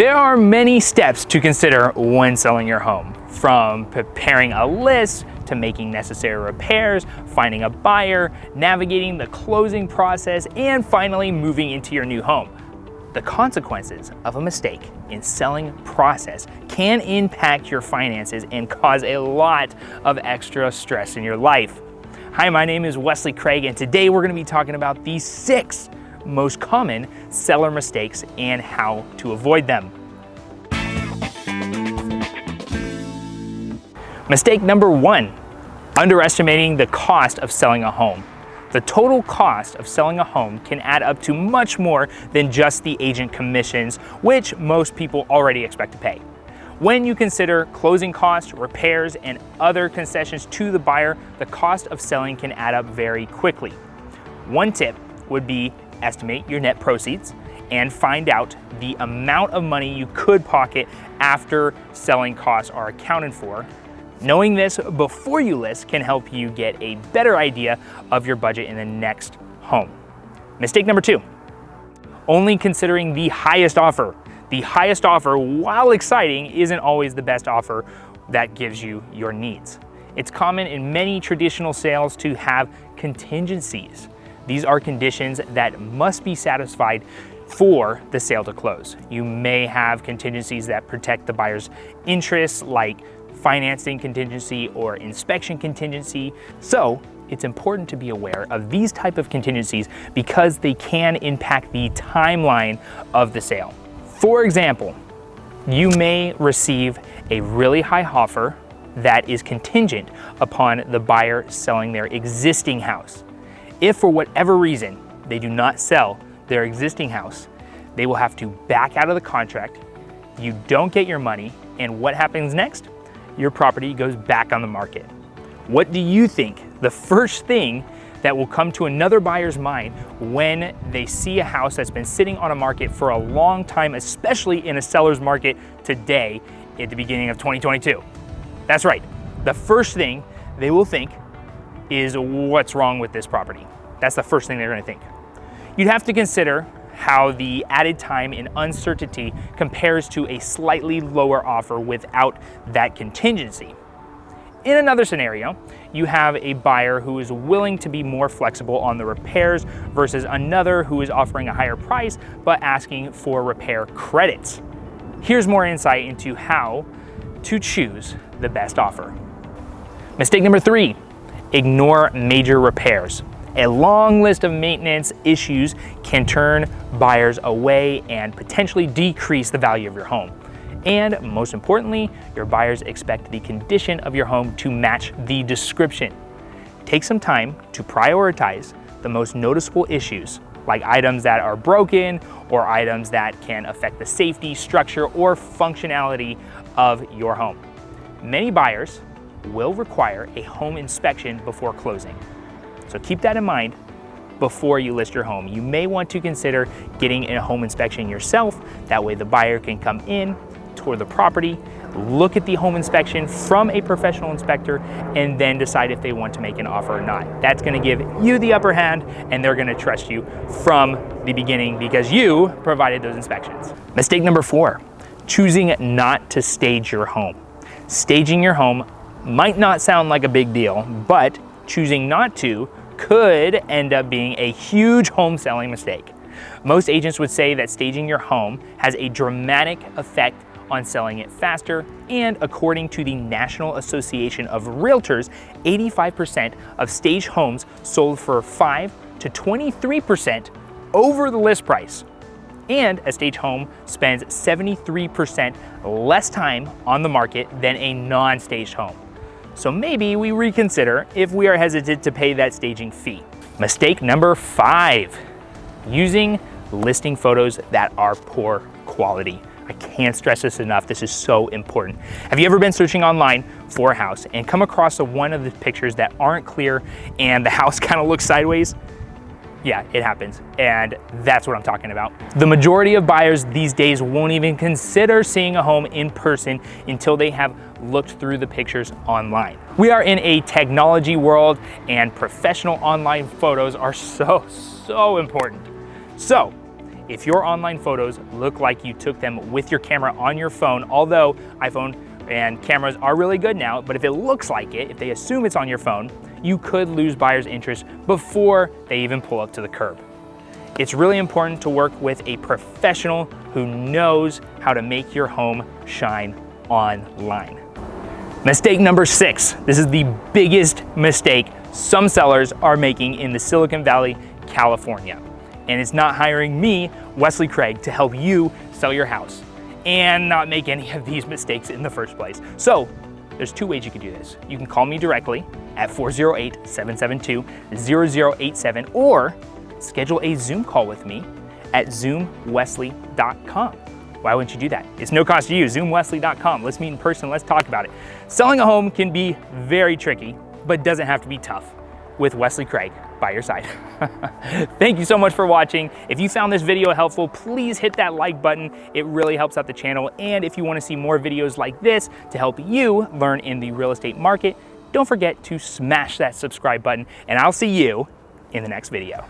There are many steps to consider when selling your home, from preparing a list to making necessary repairs, finding a buyer, navigating the closing process, and finally moving into your new home. The consequences of a mistake in selling process can impact your finances and cause a lot of extra stress in your life. Hi, my name is Wesley Craig, and today we're going to be talking about the 6 most common seller mistakes and how to avoid them. Mistake number 1, underestimating the cost of selling a home. The total cost of selling a home can add up to much more than just the agent commissions, which most people already expect to pay. When you consider closing costs, repairs, and other concessions to the buyer, the cost of selling can add up very quickly. One tip would be estimate your net proceeds and find out the amount of money you could pocket after selling costs are accounted for. Knowing this before you list can help you get a better idea of your budget in the next home. Mistake number 2, only considering the highest offer. The highest offer, while exciting, isn't always the best offer that gives you your needs. It's common in many traditional sales to have contingencies. These are conditions that must be satisfied for the sale to close. You may have contingencies that protect the buyer's interests, like financing contingency or inspection contingency. So it's important to be aware of these type of contingencies because they can impact the timeline of the sale. For example, you may receive a really high offer that is contingent upon the buyer selling their existing house. If for whatever reason they do not sell their existing house, they will have to back out of the contract, you don't get your money, and what happens next? Your property goes back on the market. What do you think the first thing that will come to another buyer's mind when they see a house that's been sitting on a market for a long time, especially in a seller's market today at the beginning of 2022? That's right. The first thing they will think is, what's wrong with this property? That's the first thing they're going to think. You'd have to consider how the added time and uncertainty compares to a slightly lower offer without that contingency. In another scenario, you have a buyer who is willing to be more flexible on the repairs versus another who is offering a higher price but asking for repair credits. Here's more insight into how to choose the best offer. Mistake number 3, ignore major repairs. A long list of maintenance issues can turn buyers away and potentially decrease the value of your home. And most importantly, your buyers expect the condition of your home to match the description. Take some time to prioritize the most noticeable issues, like items that are broken or items that can affect the safety, structure, or functionality of your home. Many buyers will require a home inspection before closing. So keep that in mind before you list your home. You may want to consider getting a home inspection yourself. That way the buyer can come in, tour the property, look at the home inspection from a professional inspector, and then decide if they want to make an offer or not. That's going to give you the upper hand, and they're going to trust you from the beginning because you provided those inspections. Mistake number 4, choosing not to stage your home. Staging your home might not sound like a big deal, but choosing not to could end up being a huge home selling mistake. Most agents would say that staging your home has a dramatic effect on selling it faster, and according to the National Association of Realtors, 85% of staged homes sold for 5 to 23% over the list price. And a staged home spends 73% less time on the market than a non-staged home. So maybe we reconsider if we are hesitant to pay that staging fee. Mistake number 5, using listing photos that are poor quality. I can't stress this enough. This is so important. Have you ever been searching online for a house and come across one of the pictures that aren't clear and the house kind of looks sideways? Yeah, it happens, and that's what I'm talking about. The majority of buyers these days won't even consider seeing a home in person until they have looked through the pictures online. We are in a technology world, and professional online photos are so important. So, If your online photos look like you took them with your camera on your phone, although iPhone and cameras are really good now, but if it looks like it, if they assume it's on your phone, you could lose buyers' interest before they even pull up to the curb. It's really important to work with a professional who knows how to make your home shine online. Mistake number 6. This is the biggest mistake some sellers are making in the Silicon Valley, California. And it's not hiring me, Wesley Craig, to help you sell your house and not make any of these mistakes in the first place. So there's 2 ways you can do this. You can call me directly at 408-772-0087 or schedule a Zoom call with me at zoomwesley.com. Why wouldn't you do that? It's no cost to you, zoomwesley.com. Let's meet in person, let's talk about it. Selling a home can be very tricky, but doesn't have to be tough with Wesley Craig by your side. Thank you so much for watching. If you found this video helpful, please hit that like button. It really helps out the channel. And if you want to see more videos like this to help you learn in the real estate market, don't forget to smash that subscribe button, and I'll see you in the next video.